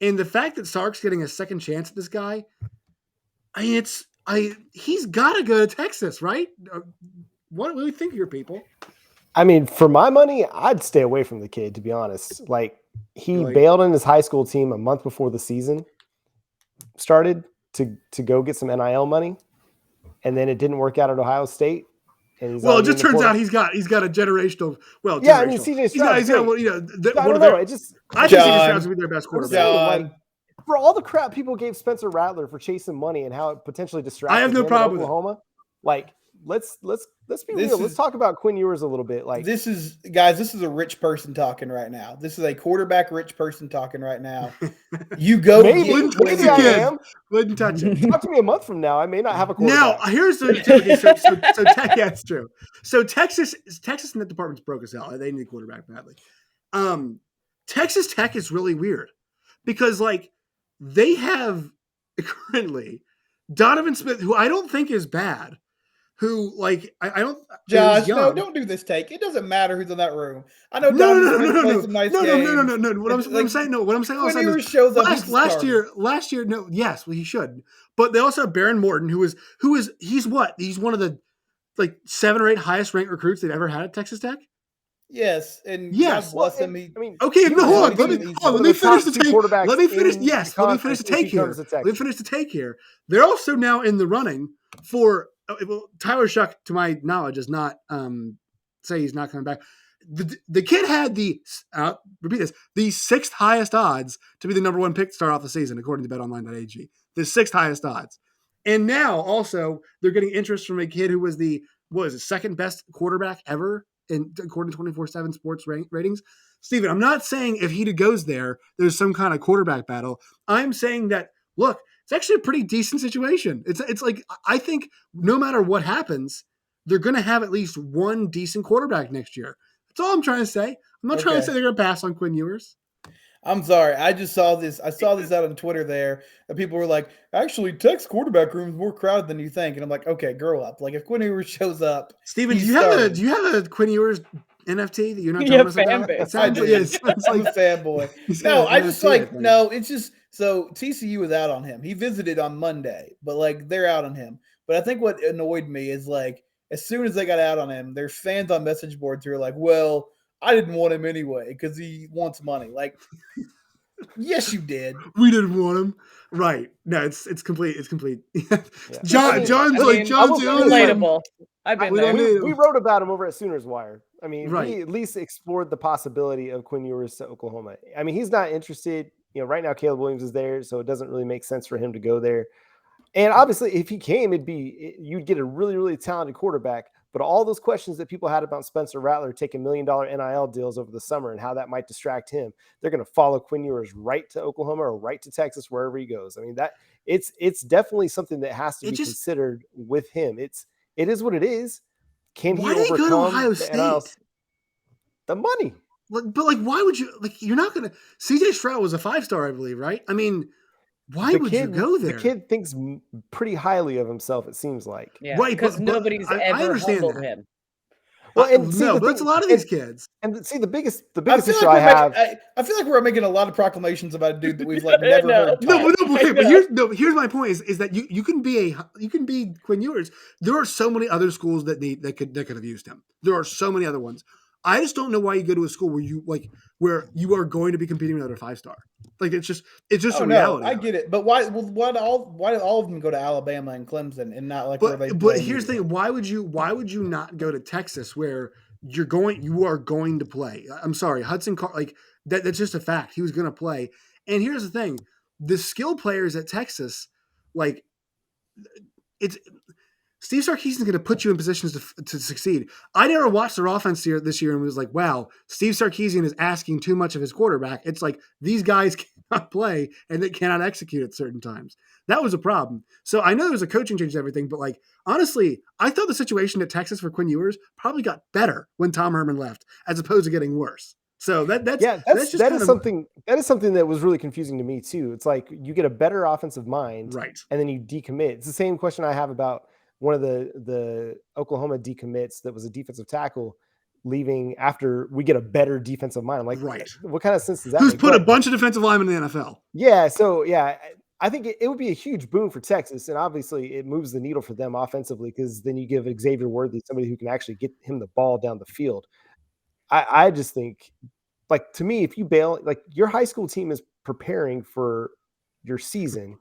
And the fact that Sark's getting a second chance at this guy, he's got to go to Texas, right? What do we think of your people? I mean, for my money, I'd stay away from the kid, to be honest. Like, he bailed on his high school team a month before the season started to go get some NIL money, and then it didn't work out at Ohio State. And he's it just turns out he's got a generational. Yeah, I mean, CJ Stroud. I don't know. I think CJ Stroud's going to be their best quarterback. For all the crap people gave Spencer Rattler for chasing money and how it potentially distracted I have no problem with Oklahoma, like let's be real. Let's talk about Quinn Ewers a little bit. Like this is a rich person talking right now. This is a quarterback rich person talking right now. You go wouldn't touch it. Talk to me a month from now. I may not have a quarterback. Now here's the so Tech. Yeah, it's true. So Texas in that department's broke as hell. They need a quarterback badly. Texas Tech is really weird because like they have currently Donovan Smith, who I don't think is bad. Who like I don't Josh? No, don't do this take. It doesn't matter who's in that room. I know. No. What I'm saying Quinn Ewers shows up last year. No, yes, well, he should. But they also have Baron Morton, he's one of the like 7 or 8 highest ranked recruits they've ever had at Texas Tech. Yes, and yes, God bless him. Okay, no, hold on. Let me finish the take. Let me finish. Yes, let me finish the take here. Let me finish the take here. They're also now in the running for. Well, Tyler Shuck, to my knowledge, does not say he's not coming back. The kid had the 6th highest odds to be the number 1 pick to start off the season, according to BetOnline.ag. The 6th highest odds. And now also they're getting interest from a kid who was the second best quarterback ever according to 24/7 Sports ratings. Steven, I'm not saying if he goes there, there's some kind of quarterback battle. I'm saying that, look, it's actually a pretty decent situation. It's like, I think no matter what happens, they're going to have at least one decent quarterback next year. That's all I'm trying to say. I'm not trying to say they're going to pass on Quinn Ewers. I'm sorry. I just saw this. I saw this out on Twitter there, and people were like, actually, Tech's quarterback room is more crowded than you think. And I'm like, okay, grow up. Like, if Quinn Ewers shows up, Steven, do you have a Quinn Ewers NFT that you're not telling us about? I do. It's I'm like a fanboy. No, I just like, no, it's just, so TCU was out on him. He visited on Monday, but like, they're out on him. But I think what annoyed me is like, as soon as they got out on him, there's fans on message boards who are like, well, I didn't want him anyway because he wants money. Like, yes, you did. We didn't want him. Right. No, it's complete. It's complete. Yeah. John's relatable. I've been there. We wrote about him over at Sooners Wire. I mean, right. We at least explored the possibility of Quinn Ewers to Oklahoma. I mean, he's not interested. You know, right now Caleb Williams is there, so it doesn't really make sense for him to go there. And obviously, if he came, you'd get a really, really talented quarterback. But all those questions that people had about Spencer Rattler taking $1 million NIL deals over the summer and how that might distract him, they're going to follow Quinn Ewers right to Oklahoma or right to Texas, wherever he goes. I mean, that it's definitely something that has to be considered with him. It is what it is. Can he overcome go to Ohio State? The money. But like, why would you? Like, you're not going to. CJ Stroud was a 5-star, I believe, right? I mean, why would you go there? The kid thinks pretty highly of himself, it seems like. Yeah, right, because nobody's ever humbled him. Well, and see, but it's a lot of these kids. And see, the biggest issue I have. I feel like we're making a lot of proclamations about a dude that we've like never heard. But here's my point: is that you can be Quinn Ewers. There are so many other schools that could have used him. There are so many other ones. I just don't know why you go to a school where you are going to be competing with another 5-star. Like, it's just a reality. I get it, but why do all of them go to Alabama and Clemson and not like where they? But here's the thing: why would you not go to Texas where you are going to play? I'm sorry, Hudson Card, like that's just a fact. He was going to play. And here's the thing: the skill players at Texas, like it's. Steve Sarkisian's going to put you in positions to succeed. I never watched their offense this year and was like, wow, Steve Sarkisian is asking too much of his quarterback. It's like these guys cannot play and they cannot execute at certain times. That was a problem. So I know there was a coaching change and everything, but like, honestly, I thought the situation at Texas for Quinn Ewers probably got better when Tom Herman left as opposed to getting worse. So that is something that was really confusing to me too. It's like you get a better offensive mind, right, and then you decommit. It's the same question I have about one of the Oklahoma decommits that was a defensive tackle leaving after we get a better defensive mind. I'm like, right. What kind of sense does that Who's make? put a bunch of defensive linemen in the NFL? Yeah. So yeah, I think it would be a huge boon for Texas. And obviously it moves the needle for them offensively, because then you give Xavier Worthy somebody who can actually get him the ball down the field. I just think, like, to me, if you bail, like, your high school team is preparing for your season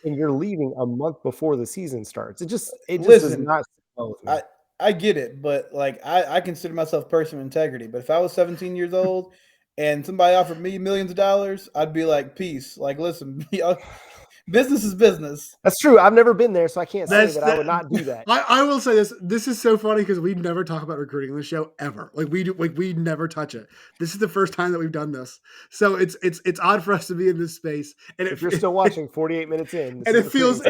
and you're leaving a month before the season starts. It just does not sit well with me. I get it, but like I consider myself a person of integrity. But if I was 17 years old and somebody offered me millions of dollars, I'd be like, peace. Like, listen, business is business. That's true. I've never been there, so I can't say that I would not do that. I will say this. This is so funny because we never talk about recruiting on the show ever. We never touch it. This is the first time that we've done this. So it's odd for us to be in this space. And if you're still watching 48 minutes in, and it feels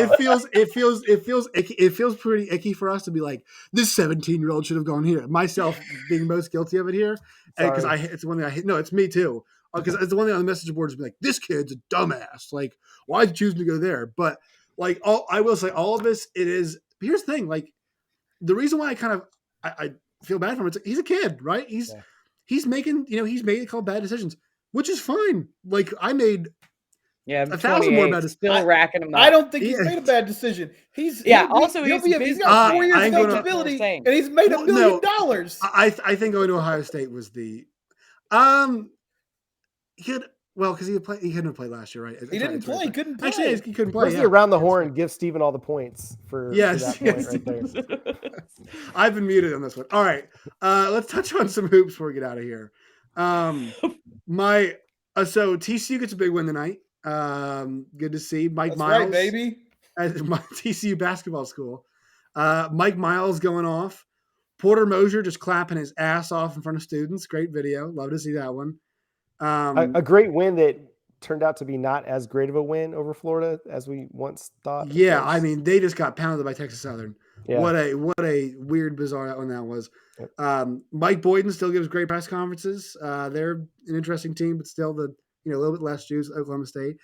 pretty icky for us to be like, this 17-year-old should have gone here. Myself being most guilty of it here. Because it's one thing I hate. No, it's me too. Because it's the one thing on the message boards be like, this kid's a dumbass. Like, why'd you choose to go there? But like, I will say all of this, it is. Here's the thing: like, the reason why I feel bad for him, he's a kid, right? He's making, he's made a couple bad decisions, which is fine. Like, I made 1,000 more bad decisions. Still racking him up. I don't think he's made a bad decision. He's got 4 years eligibility, and he's made $1 million. I think going to Ohio State was the because he couldn't have played last year, right? He didn't play. He couldn't play. Actually, he couldn't play. Around the horn, give Steven all the points for that point right there. I've been muted on this one. All right, let's touch on some hoops before we get out of here. So TCU gets a big win tonight. Good to see Mike Miles, right, baby, at my TCU basketball school. Mike Miles going off. Porter Mosier just clapping his ass off in front of students. Great video. Love to see that one. A great win that turned out to be not as great of a win over Florida as we once thought. Yeah, I mean, they just got pounded by Texas Southern. Yeah. What a weird, bizarre one that was. Yep. Mike Boyden still gives great press conferences. They're an interesting team, but still a little bit less juice. Oklahoma State.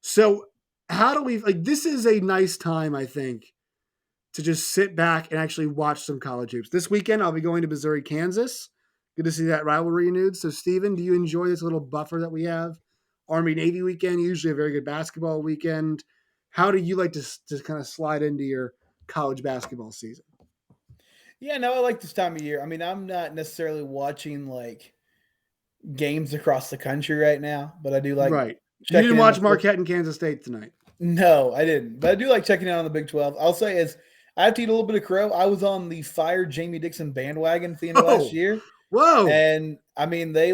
So how do we this is a nice time, I think, to just sit back and actually watch some college hoops. This weekend, I'll be going to Missouri, Kansas. Good to see that rivalry renewed. So, Steven, do you enjoy this little buffer that we have? Army-Navy weekend, usually a very good basketball weekend. How do you like to kind of slide into your college basketball season? Yeah, no, I like this time of year. I mean, I'm not necessarily watching games across the country right now, but I do like right. You didn't watch Marquette and Kansas State tonight. No, I didn't. But I do like checking out on the Big 12. I'll say I have to eat a little bit of crow. I was on the fired Jamie Dixon bandwagon at the end of last year. Whoa. And I mean, they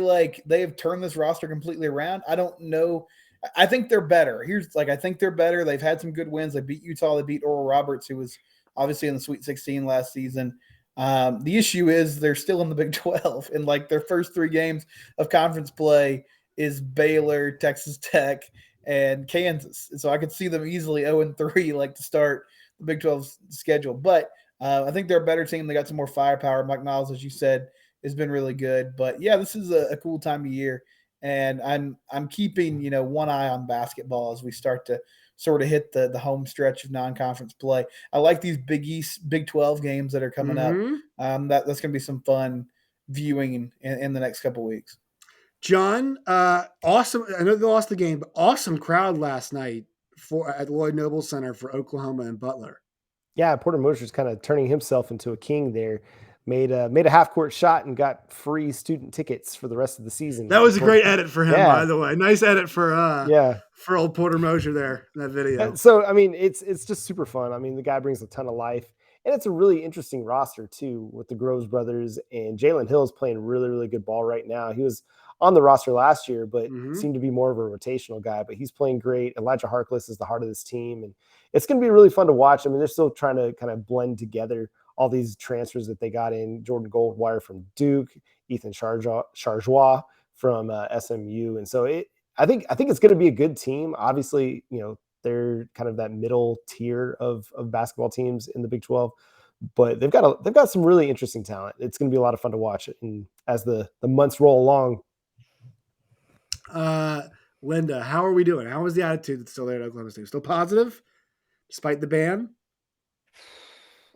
have turned this roster completely around. I don't know. I think they're better. I think they're better. They've had some good wins. They beat Utah. They beat Oral Roberts, who was obviously in the Sweet 16 last season. The issue is they're still in the Big 12, and their first 3 games of conference play is Baylor, Texas Tech, and Kansas. So I could see them easily 0-3 to start the Big 12 schedule. But I think they're a better team. They got some more firepower. Mike Miles, as you said, has been really good. But yeah, this is a cool time of year, and I'm keeping one eye on basketball as we start to sort of hit the home stretch of non-conference play. I like these Big East, Big 12 games that are coming up. That's going to be some fun viewing in the next couple weeks. John, awesome. I know they lost the game, but awesome crowd last night at Lloyd Noble Center for Oklahoma and Butler. Yeah, Porter Moser's kind of turning himself into a king there. Made a half-court shot and got free student tickets for the rest of the season. That was a great edit for him, by the way. Nice edit for old Porter Moser there in that video. So, I mean, it's just super fun. I mean, the guy brings a ton of life. And it's a really interesting roster, too, with the Groves brothers. And Jalen Hill is playing really, really good ball right now. He was on the roster last year, but seemed to be more of a rotational guy. But he's playing great. Elijah Harkless is the heart of this team. And it's going to be really fun to watch. I mean, they're still trying to kind of blend together all these transfers that they got in. Jordan Goldwire from Duke, Ethan Charjois from SMU. And so I think it's going to be a good team. Obviously, they're kind of that middle tier of basketball teams in the Big 12, but they've got some really interesting talent. It's going to be a lot of fun to watch as the months roll along. Linda, how are we doing? How is the attitude that's still there at Oklahoma State? Still positive despite the ban?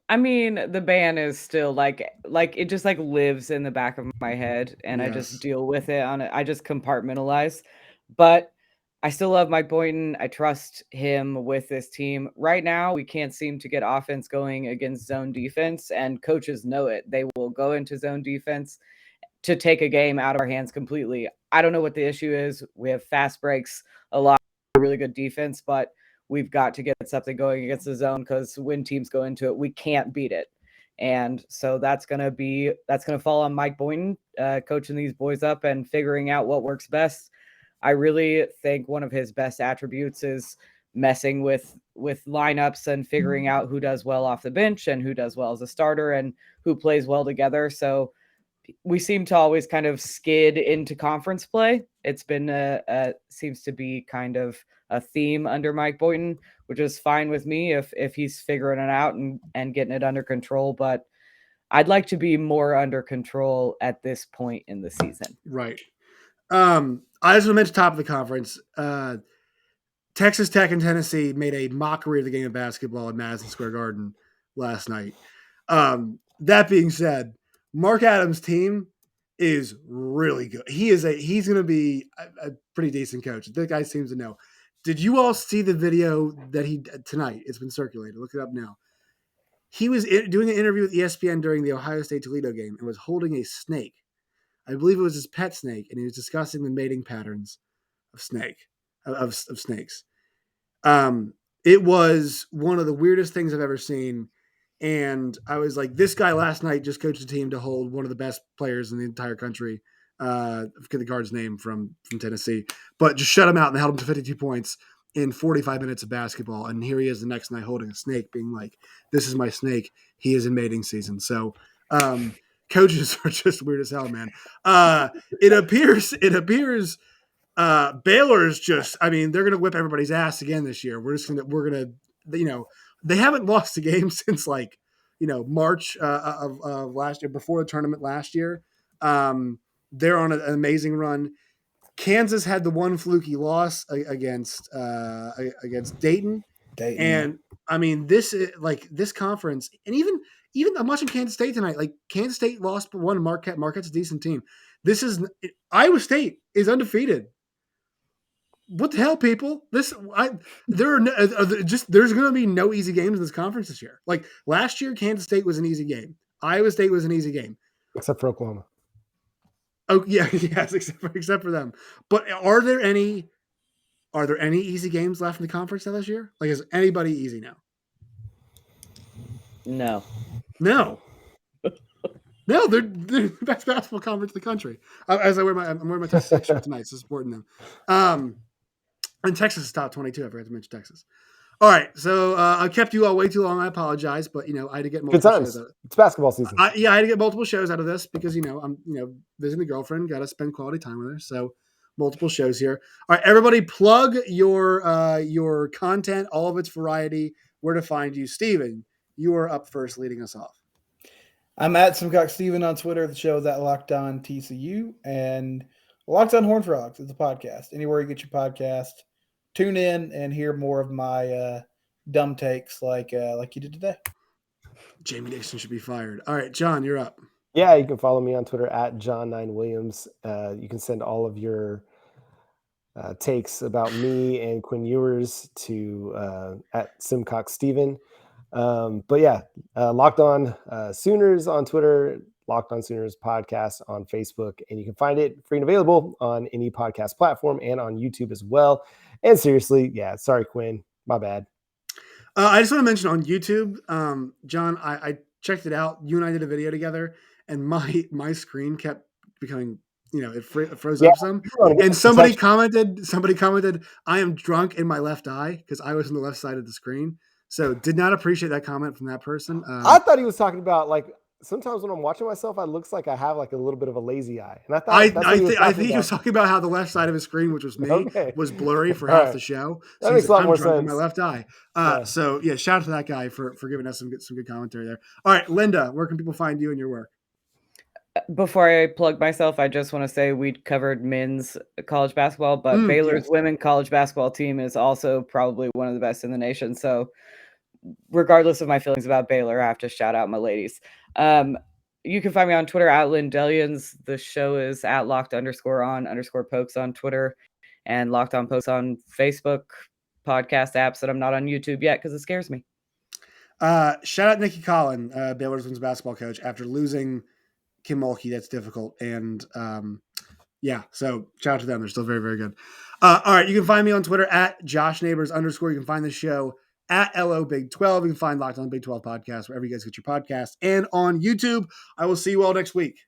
I mean, the ban is still it just lives in the back of my head, and I just deal with it I just compartmentalize. But I still love Mike Boynton. I trust him with this team. Right now, we can't seem to get offense going against zone defense, and coaches know it. They will go into zone defense to take a game out of our hands completely. I don't know what the issue is. We have fast breaks, a lot of really good defense, but we've got to get something going against the zone, because when teams go into it, we can't beat it. And so that's going to fall on Mike Boynton, coaching these boys up and figuring out what works best. I really think one of his best attributes is messing with lineups and figuring out who does well off the bench and who does well as a starter and who plays well together. So we seem to always kind of skid into conference play. It's been seems to be kind of a theme under Mike Boynton, which is fine with me if he's figuring it out and getting it under control. But I'd like to be more under control at this point in the season. Right. I just want to mention top of the conference. Texas Tech and Tennessee made a mockery of the game of basketball at Madison Square Garden last night. That being said, Mark Adams' team is really good. He's going to be a pretty decent coach. That guy seems to know. Did you all see the video that tonight? It's been circulated. Look it up now. He was doing an interview with ESPN during the Ohio State Toledo game and was holding a snake. I believe it was his pet snake, and he was discussing the mating patterns of snakes. It was one of the weirdest things I've ever seen. And I was like, this guy last night just coached a team to hold one of the best players in the entire country. I forget the guard's name from Tennessee, but just shut him out and held him to 52 points in 45 minutes of basketball. And here he is the next night holding a snake, being like, this is my snake. He is in mating season. So coaches are just weird as hell, man. It appears Baylor's just, I mean, they're going to whip everybody's ass again this year. We're going to, they haven't lost a game since like, March of last year, before the tournament last year. They're on an amazing run. Kansas had the one fluky loss against Dayton. And I mean, this conference, and even I'm watching Kansas State tonight. Like Kansas State lost, but won. Marquette's a decent team. Iowa State is undefeated. What the hell, people? There's going to be no easy games in this conference this year. Like last year, Kansas State was an easy game. Iowa State was an easy game, except for Oklahoma. Oh yeah, yes, except for them. But are there any easy games left in the conference now this year? Like, is anybody easy now? No. They're the best basketball conference in the country. I'm wearing my Texas shirt tonight, so supporting them. And Texas is top 22. I forgot to mention Texas. All right, so I kept you all way too long. I apologize, but I had to get multiple shows out of it. It's basketball season. I had to get multiple shows out of this because I'm visiting the girlfriend. Got to spend quality time with her, so multiple shows here. All right, everybody, plug your content, all of its variety. Where to find you, Steven? You are up first, leading us off. I'm at Simcox Steven on Twitter. The show is at Locked On TCU and Locked On Horned Frogs is a podcast. Anywhere you get your podcast, tune in and hear more of my dumb takes like you did today. Jamie Dixon should be fired. All right, John, you're up. Yeah, you can follow me on Twitter at John9Williams. You can send all of your takes about me and Quinn Ewers to at Simcox Steven. But yeah, Locked On Sooners on Twitter, Locked On Sooners podcast on Facebook, and you can find it free and available on any podcast platform and on YouTube as well. And seriously, yeah, sorry, Quinn, my bad. I just want to mention on YouTube, John, I checked it out. You and I did a video together, and my screen kept becoming, it froze up some. And somebody commented, I am drunk in my left eye because I was on the left side of the screen. So did not appreciate that comment from that person. I thought he was talking about like sometimes when I'm watching myself, it looks like I have like a little bit of a lazy eye. And I thought I think he was talking about how the left side of his screen, which was me, was blurry for half the show. So that makes a lot more sense. In my left eye. So yeah, shout out to that guy for giving us some good commentary there. All right, Linda, where can people find you and your work? Before I plug myself, I just want to say we covered men's college basketball, but Baylor's women college basketball team is also probably one of the best in the nation. So regardless of my feelings about Baylor, I have to shout out my ladies. You can find me on Twitter at Lindellians. The show is at locked_on_pokes on Twitter and Locked On Pokes on Facebook podcast apps that I'm not on YouTube yet because it scares me. Shout out Nikki Collin, Baylor's women's basketball coach, after losing Kim Mulkey. That's difficult. And so shout out to them. They're still very, very good. All right. You can find me on Twitter at JoshNeighbors_. You can find the show at LO Big 12. You can find Locked On Big 12 podcast wherever you guys get your podcast and on YouTube. I will see you all next week.